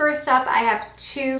First up, I have two.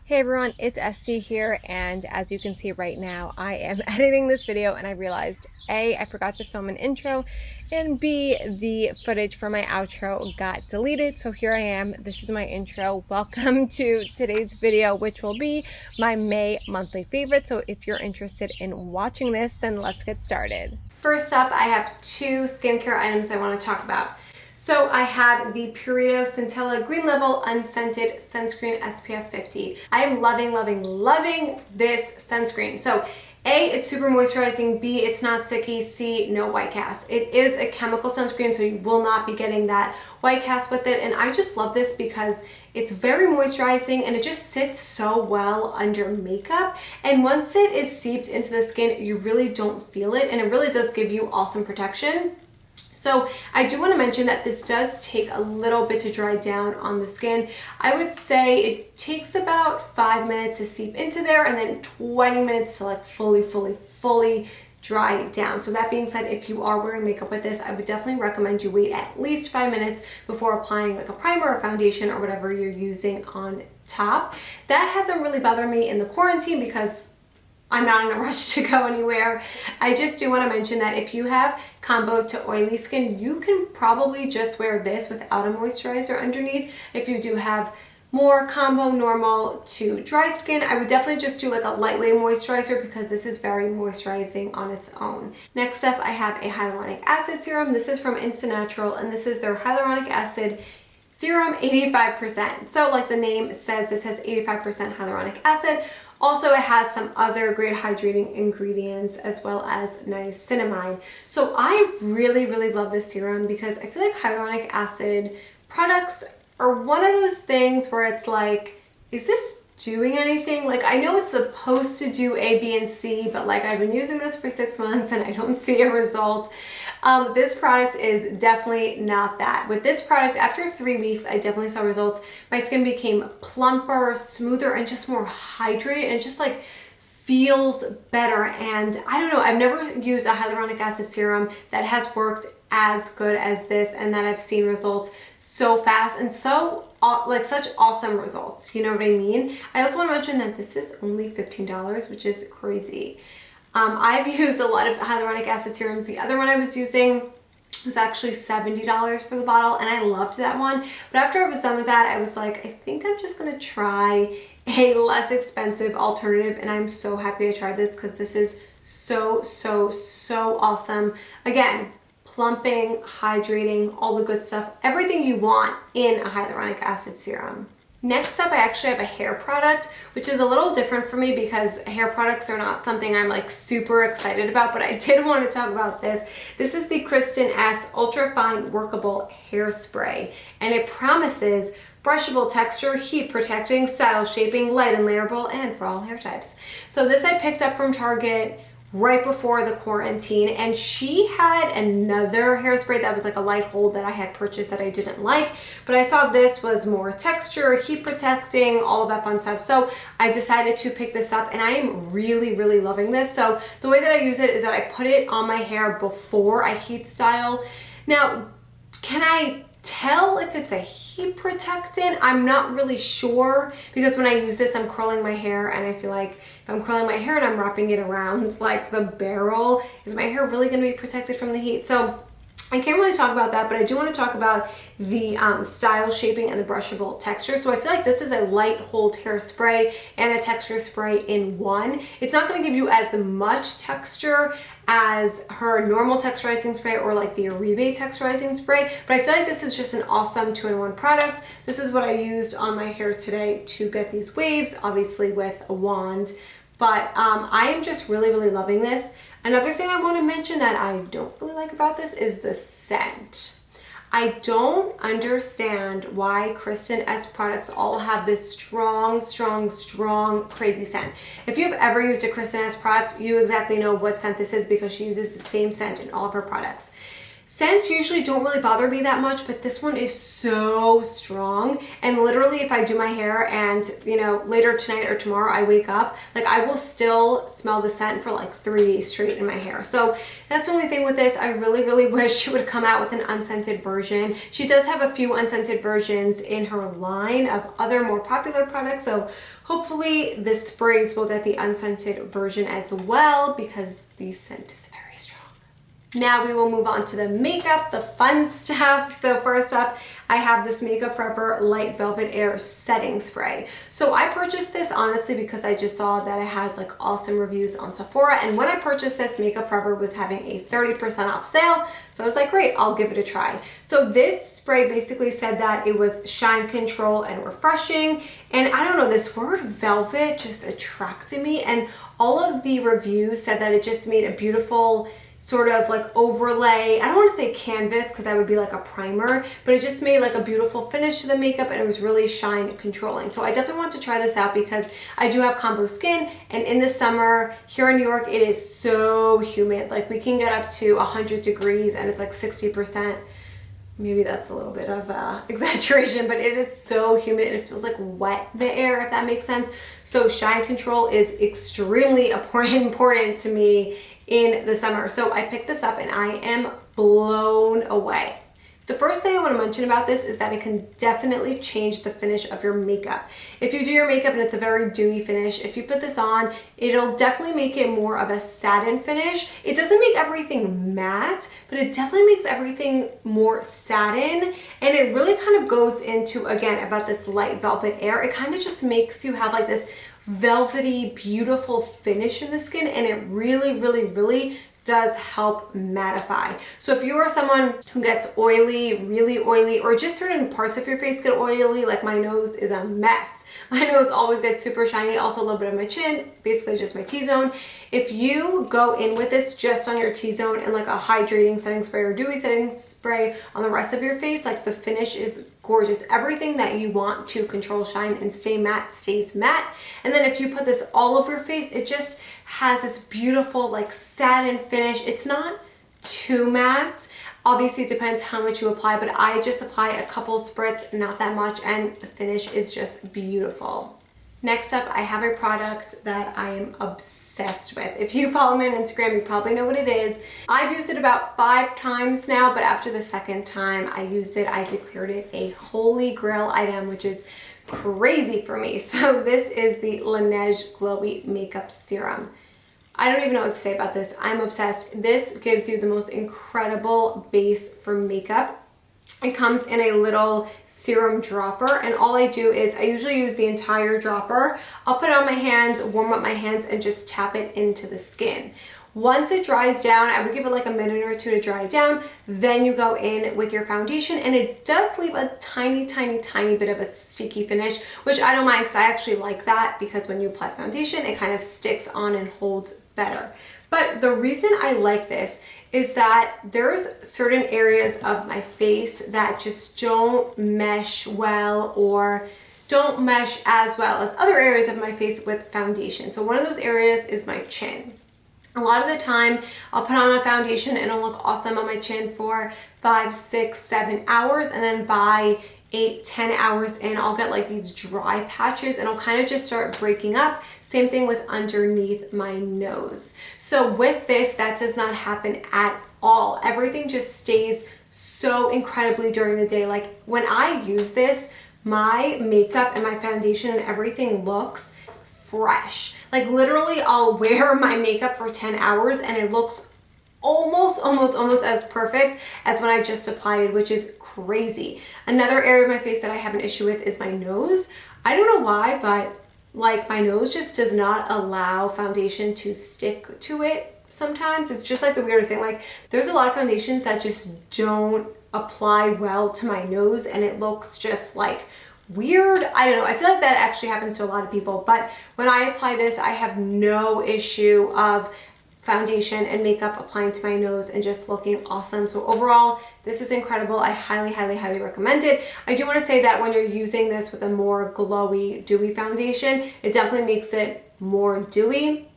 Hey everyone, it's Estee here, and as you can see right now, I am editing this video and I realized A, I forgot to film an intro, and B, the footage for my outro got deleted. So here I am, this is my intro. Welcome to today's video, which will be my May monthly favorite. So if you're interested in watching this, then let's get started. First up, I have two skincare items I want to talk about. So I have the Purito Centella Green Level Unscented Sunscreen SPF 50. I am loving this sunscreen. So A, it's super moisturizing. B, it's not sticky. C, no white cast. It is a chemical sunscreen, so you will not be getting that white cast with it. And I just love this because it's very moisturizing and it just sits so well under makeup. And once it is seeped into the skin, you really don't feel it, and it really does give you awesome protection. So I do want to mention that this does take a little bit to dry down on the skin. I would say it takes about 5 minutes to seep into there and then 20 minutes to like fully dry down. So that being said, if you are wearing makeup with this, I would definitely recommend you wait at least 5 minutes before applying like a primer or foundation or whatever you're using on top. That hasn't really bothered me in the quarantine because I'm not in a rush to go anywhere. I just do want to mention that if you have combo to oily skin, you can probably just wear this without a moisturizer underneath. If you do have more combo normal to dry skin, I would definitely just do like a lightweight moisturizer because this is very moisturizing on its own. Next up, I have a hyaluronic acid serum. This is from Instant Natural, and this is their hyaluronic acid serum 85%. So like the name says, this has 85% hyaluronic acid. Also, it has some other great hydrating ingredients as well as niacinamide. So I really love this serum because I feel like hyaluronic acid products are one of those things where it's like, is this doing anything? Like, I know it's supposed to do A, B, and C, but like I've been using this for 6 months and I don't see a result. This product is definitely not that. With this product, after 3 weeks, I definitely saw results. My skin became plumper, smoother, and just more hydrated, and it just like feels better. And I don't know, I've never used a hyaluronic acid serum that has worked as good as this and that I've seen results so fast and so like such awesome results, you know what I mean? I also want to mention that this is only $15, which is crazy. I've used a lot of hyaluronic acid serums. The other one I was using was actually $70 for the bottle, and I loved that one. But after I was done with that, I was like, I think I'm just gonna try a less expensive alternative, and I'm so happy I tried this because this is so awesome. Again, plumping, hydrating, all the good stuff, everything you want in a hyaluronic acid serum. Next up, I actually have a hair product, which is a little different for me because hair products are not something I'm like super excited about, but I did want to talk about this. This is the Kristen S Ultra Fine Workable Hairspray, and it promises brushable texture, heat protecting, style shaping, light and layerable, and for all hair types. So this I picked up from Target right before the quarantine, and she had another hairspray that was like a light hold that I had purchased that I didn't like, but I saw this was more texture, heat protecting, all of that fun stuff. So I decided to pick this up, and I am really loving this. So the way that I use it is that I put it on my hair before I heat style. Now, can I tell if it's a heat protectant? I'm not really sure because when I use this, I'm curling my hair, and I feel like if I'm curling my hair and I'm wrapping it around like the barrel, is my hair really going to be protected from the heat? So I can't really talk about that, but I do want to talk about the style shaping and the brushable texture. So I feel like this is a light hold hairspray and a texture spray in one. It's not going to give you as much texture as her normal texturizing spray or like the Oribe texturizing spray, but I feel like this is just an awesome 2-in-1 product. This is what I used on my hair today to get these waves, obviously with a wand, but I am just really loving this. Another thing I want to mention that I don't really like about this is the scent. I don't understand why Kristen S products all have this strong, crazy scent. If you've ever used a Kristen S product, you exactly know what scent this is because she uses the same scent in all of her products. Scents usually don't really bother me that much, but this one is so strong. And literally if I do my hair and, you know, later tonight or tomorrow I wake up, like I will still smell the scent for like 3 days straight in my hair. So that's the only thing with this. I really wish she would come out with an unscented version. She does have a few unscented versions in her line of other more popular products. So hopefully the sprays will get the unscented version as well, because the scent is very strong. Now we will move on to the makeup, the fun stuff. So first up, I have this Makeup Forever Light Velvet Air Setting Spray. So I purchased this honestly because I just saw that it had like awesome reviews on Sephora. And when I purchased this, Makeup Forever was having a 30% off sale. So I was like, great, I'll give it a try. So this spray basically said that it was shine control and refreshing. And I don't know, this word velvet just attracted me. And all of the reviews said that it just made a beautiful sort of like overlay. I don't want to say canvas because that would be like a primer, but it just made like a beautiful finish to the makeup, and it was really shine controlling. So I definitely want to try this out because I do have combo skin, and in the summer here in New York it is so humid. Like we can get up to 100 degrees and it's like 60%. Maybe that's a little bit of exaggeration, but it is so humid and it feels like wet, the air, if that makes sense. So shine control is extremely important to me in the summer. So I picked this up and I am blown away. The first thing I want to mention about this is that it can definitely change the finish of your makeup. If you do your makeup and it's a very dewy finish, if you put this on, it'll definitely make it more of a satin finish. It doesn't make everything matte, but it definitely makes everything more satin. And it really kind of goes into, again, about this light velvet air. It kind of just makes you have like this velvety, beautiful finish in the skin, and it really does help mattify. So if you are someone who gets oily, really oily, or just certain parts of your face get oily, like my nose is a mess. My nose always gets super shiny, also a little bit of my chin, basically just my T-zone. If you go in with this just on your T-zone and like a hydrating setting spray or dewy setting spray on the rest of your face, like the finish is gorgeous. Everything that you want to control shine and stay matte stays matte. And then if you put this all over your face, it just has this beautiful like satin finish. It's not too matte. Obviously it depends how much you apply, but I just apply a couple spritz, not that much, and the finish is just beautiful. Next up, I have a product that I am obsessed with. If you follow me on Instagram, you probably know what it is. I've used it about 5 times now, but after the second time I used it, I declared it a holy grail item, which is crazy for me. So this is the Laneige Glowy Makeup Serum. I don't even know what to say about this. I'm obsessed. This gives you the most incredible base for makeup. It comes in a little serum dropper, and all I do is I usually use the entire dropper. I'll put it on my hands, warm up my hands, and just tap it into the skin. Once it dries down, I would give it like a minute or two to dry down. Then you go in with your foundation, and it does leave a tiny bit of a sticky finish, which I don't mind because I actually like that, because when you apply foundation, it kind of sticks on and holds better. But the reason I like this is that there's certain areas of my face that just don't mesh well, or don't mesh as well as other areas of my face with foundation. So one of those areas is my chin. A lot of the time I'll put on a foundation and it'll look awesome on my chin for 5, 6, 7 hours, and then by 8, 10 hours in, I'll get like these dry patches and I'll kind of just start breaking up. Same thing with underneath my nose. So with this, that does not happen at all. Everything just stays so incredibly during the day. Like when I use this, my makeup and my foundation and everything looks fresh. Like literally I'll wear my makeup for 10 hours and it looks almost as perfect as when I just applied it, which is crazy. Another area of my face that I have an issue with is my nose. I don't know why, but like my nose just does not allow foundation to stick to it sometimes. It's just like the weirdest thing. Like there's a lot of foundations that just don't apply well to my nose and it looks just like weird. I don't know. I feel like that actually happens to a lot of people, but when I apply this, I have no issue of foundation and makeup applying to my nose and just looking awesome. So overall, this is incredible. I highly recommend it. I do want to say that when you're using this with a more glowy, dewy foundation, it definitely makes it more dewy.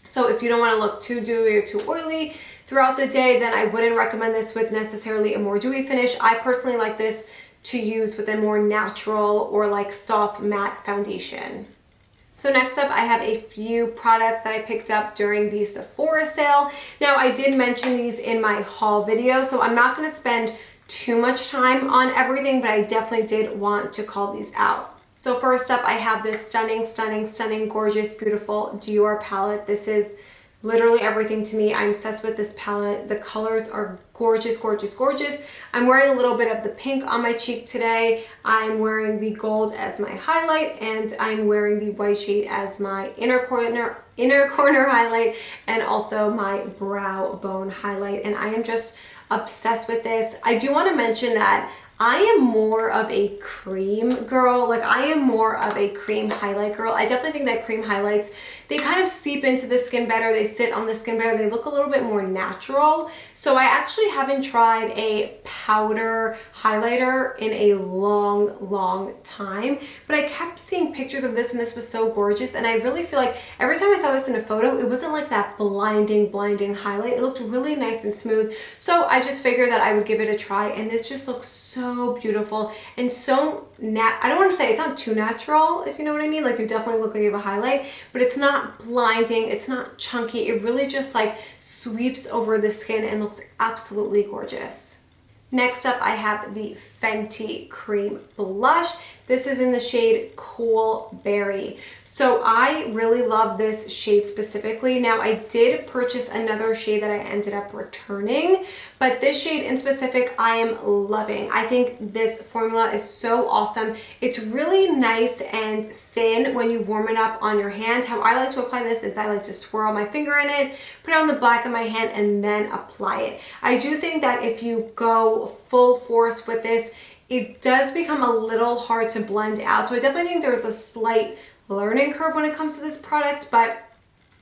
So if you don't want to look too dewy or too oily throughout the day, then I wouldn't recommend this with necessarily a more dewy finish. I personally like this to use with a more natural or like soft matte foundation. So next up, I have a few products that I picked up during the Sephora sale. Now, I did mention these in my haul video, so I'm not going to spend too much time on everything, but I definitely did want to call these out. So first up, I have this stunning, stunning, stunning, gorgeous, beautiful Dior palette. This is literally everything to me. I'm obsessed with this palette. The colors are gorgeous, gorgeous, gorgeous. I'm wearing a little bit of the pink on my cheek today. I'm wearing the gold as my highlight, and I'm wearing the white shade as my inner corner highlight, and also my brow bone highlight. And I am just obsessed with this. I do want to mention that I am more of a cream girl. Like, I am more of a cream highlight girl. I definitely think that cream highlights, they kind of seep into the skin better. They sit on the skin better. They look a little bit more natural. So I actually haven't tried a powder highlighter in a long, long time. But I kept seeing pictures of this, and this was so gorgeous. And I really feel like every time I saw this in a photo, it wasn't like that blinding, blinding highlight. It looked really nice and smooth. So I just figured that I would give it a try. And this just looks so beautiful and so I don't want to say it's not too natural, if you know what I mean. Like, you definitely look like you have a highlight, but it's not blinding, it's not chunky. It really just like sweeps over the skin and looks absolutely gorgeous. Next up, I have the Fenty Cream Blush. This is in the shade Cool Berry. So I really love this shade specifically. Now, I did purchase another shade that I ended up returning, but this shade in specific, I am loving. I think this formula is so awesome. It's really nice and thin when you warm it up on your hand. How I like to apply this is I like to swirl my finger in it, put it on the back of my hand, and then apply it. I do think that if you go full force with this, it does become a little hard to blend out. So I definitely think there's a slight learning curve when it comes to this product. But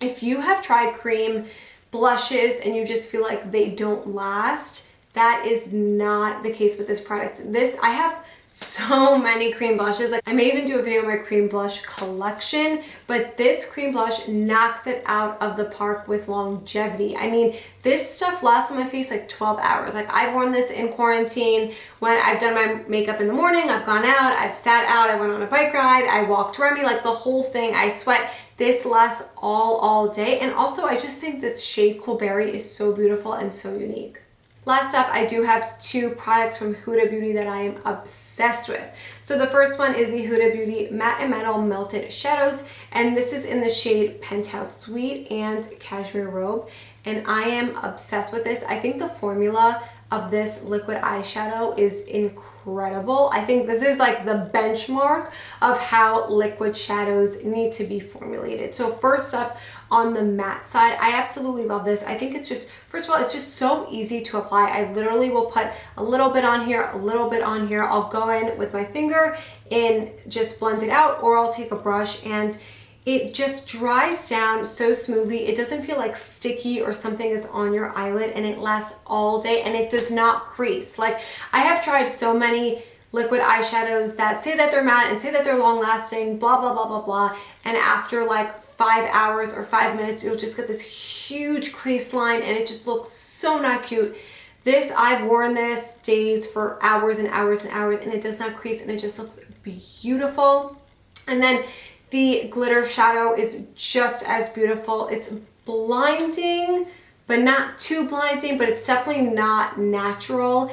if you have tried cream blushes and you just feel like they don't last, that is not the case with this product. I have so many cream blushes. Like, I may even do a video on my cream blush collection, but this cream blush knocks it out of the park with longevity. I mean, this stuff lasts on my face like 12 hours. Like, I've worn this in quarantine when I've done my makeup in the morning, I've gone out, I've sat out, I went on a bike ride, I walked Remy, like the whole thing, I sweat. This lasts all day. And also, I just think this shade Cool Berry is so beautiful and so unique. Last up, I do have two products from Huda Beauty that I am obsessed with. So the first one is the Huda Beauty Matte and Metal Melted Shadows, and this is in the shade Penthouse Suite and Cashmere Robe, and I am obsessed with this. I think the formula of this liquid eyeshadow is incredible. I think this is like the benchmark of how liquid shadows need to be formulated. So first up, on the matte side, I absolutely love this. I think it's just, first of all, it's just so easy to apply. I literally will put a little bit on here, a little bit on here. I'll go in with my finger and just blend it out, or I'll take a brush, and it just dries down so smoothly. It doesn't feel like sticky or something is on your eyelid, and it lasts all day, and it does not crease. Like, I have tried so many liquid eyeshadows that say that they're matte and say that they're long lasting, blah, blah, blah, blah, blah. And after like 5 hours or 5 minutes, you'll just get this huge crease line, and it just looks so not cute. This, I've worn this days for hours and hours and hours, and it does not crease, and it just looks beautiful. And then the glitter shadow is just as beautiful. It's blinding, but not too blinding, but it's definitely not natural.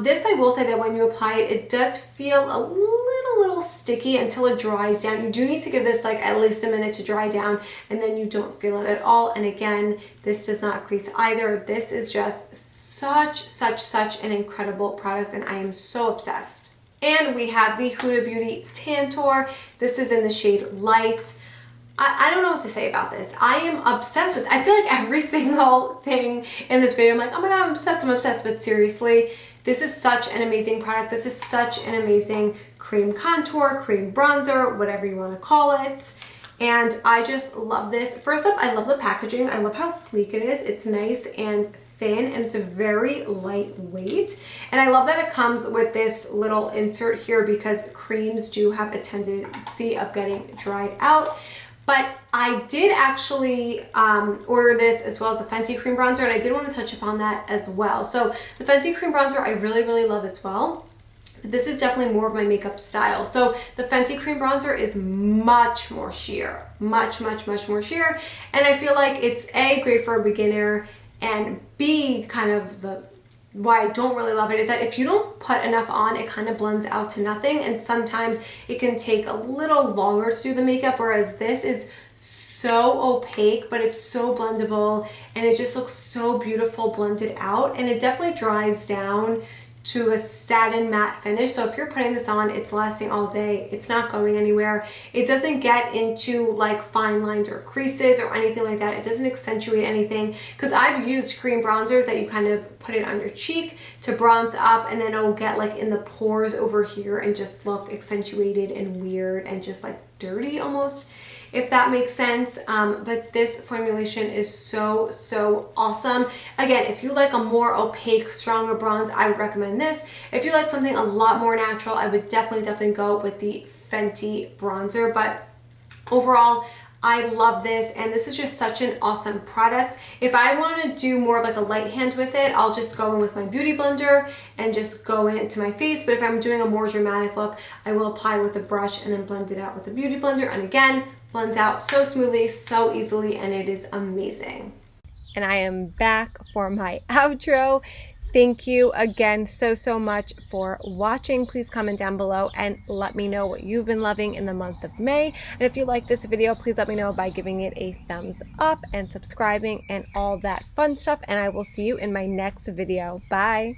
This, I will say that when you apply it, it does feel a little sticky until it dries down. You do need to give this like at least a minute to dry down, and then you don't feel it at all. And again, this does not crease either. This is just such an incredible product, and I am so obsessed. And we have the Huda Beauty Tantour. This is in the shade Light. I don't know what to say about this. I am obsessed with it. I feel like every single thing in this video, I'm like, oh my God, I'm obsessed. But seriously, this is such an amazing product. This is such an amazing cream contour, cream bronzer, whatever you want to call it. And I just love this. First up, I love the packaging. I love how sleek it is. It's nice and thin, and it's a very lightweight. And I love that it comes with this little insert here, because creams do have a tendency of getting dried out. But I did actually order this as well as the Fenty Cream Bronzer, and I did want to touch upon that as well. So the Fenty Cream Bronzer I really, really love as well. But this is definitely more of my makeup style. So the Fenty Cream Bronzer is much more sheer. Much more sheer. And I feel like it's A, great for a beginner, and B, kind of the why I don't really love it is that if you don't put enough on, it kind of blends out to nothing, and sometimes it can take a little longer to do the makeup, whereas this is so opaque, but it's so blendable, and it just looks so beautiful blended out, and it definitely dries down to a satin matte finish. So if you're putting this on, it's lasting all day. It's not going anywhere. It doesn't get into like fine lines or creases or anything like that. It doesn't accentuate anything, because I've used cream bronzers that you kind of put it on your cheek to bronze up, and then it'll get like in the pores over here and just look accentuated and weird and just like dirty almost, if that makes sense. But this formulation is so awesome. Again, if you like a more opaque, stronger bronze, I would recommend this. If you like something a lot more natural, I would definitely go with the Fenty bronzer. But overall, I love this, and this is just such an awesome product. If I want to do more of like a light hand with it, I'll just go in with my beauty blender and just go into my face. But if I'm doing a more dramatic look, I will apply with a brush and then blend it out with the beauty blender. And again, blends out so smoothly, so easily, and it is amazing. And I am back for my outro. Thank you again so much for watching. Please comment down below and let me know what you've been loving in the month of May. And if you like this video, please let me know by giving it a thumbs up and subscribing and all that fun stuff. And I will see you in my next video. Bye.